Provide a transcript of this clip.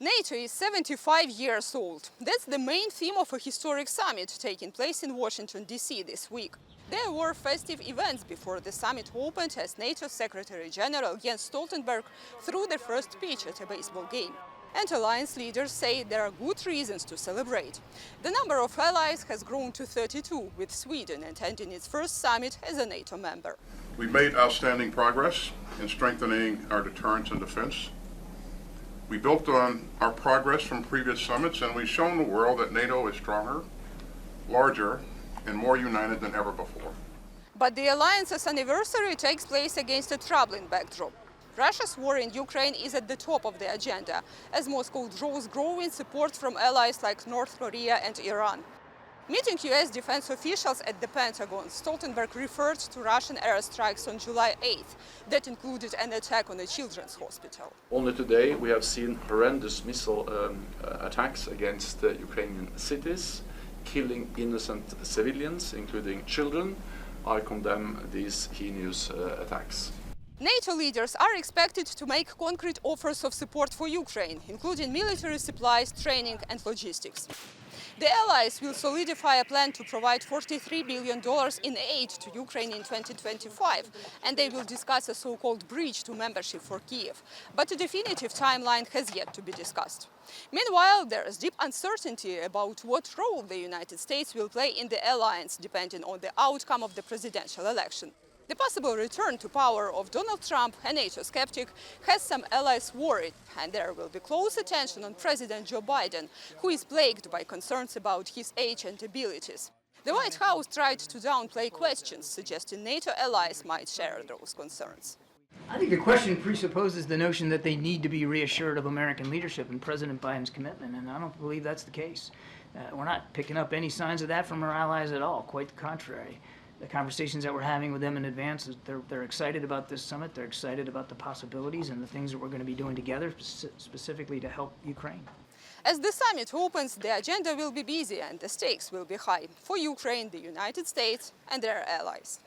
NATO is 75 years old. That's the main theme of a historic summit taking place in Washington, D.C. this week. There were festive events before the summit opened as NATO Secretary General Jens Stoltenberg threw the first pitch at a baseball game. And alliance leaders say there are good reasons to celebrate. The number of allies has grown to 32, with Sweden attending its first summit as a NATO member. We've made outstanding progress in strengthening our deterrence and defense. We built on our progress from previous summits, and we've shown the world that NATO is stronger, larger, and more united than ever before. But the alliance's anniversary takes place against a troubling backdrop. Russia's war in Ukraine is at the top of the agenda, as Moscow draws growing support from allies like North Korea and Iran. Meeting US defense officials at the Pentagon, Stoltenberg referred to Russian airstrikes on July 8th that included an attack on a children's hospital. Only today we have seen horrendous missile attacks against Ukrainian cities, killing innocent civilians, including children. I condemn these heinous attacks. NATO leaders are expected to make concrete offers of support for Ukraine, including military supplies, training and logistics. The allies will solidify a plan to provide $43 billion in aid to Ukraine in 2025, and they will discuss a so-called bridge to membership for Kiev. But a definitive timeline has yet to be discussed. Meanwhile, there is deep uncertainty about what role the United States will play in the alliance, depending on the outcome of the presidential election. The possible return to power of Donald Trump, a NATO skeptic, has some allies worried, and there will be close attention on President Joe Biden, who is plagued by concerns about his age and abilities. The White House tried to downplay questions, suggesting NATO allies might share those concerns. I think the question presupposes the notion that they need to be reassured of American leadership and President Biden's commitment, and I don't believe that's the case. We're not picking up any signs of that from our allies at all, quite the contrary. The conversations that we're having with them in advance, they're excited about this summit, they're excited about the possibilities and the things that we're going to be doing together specifically to help Ukraine. As the summit opens, the agenda will be busy and the stakes will be high for Ukraine, the United States and their allies.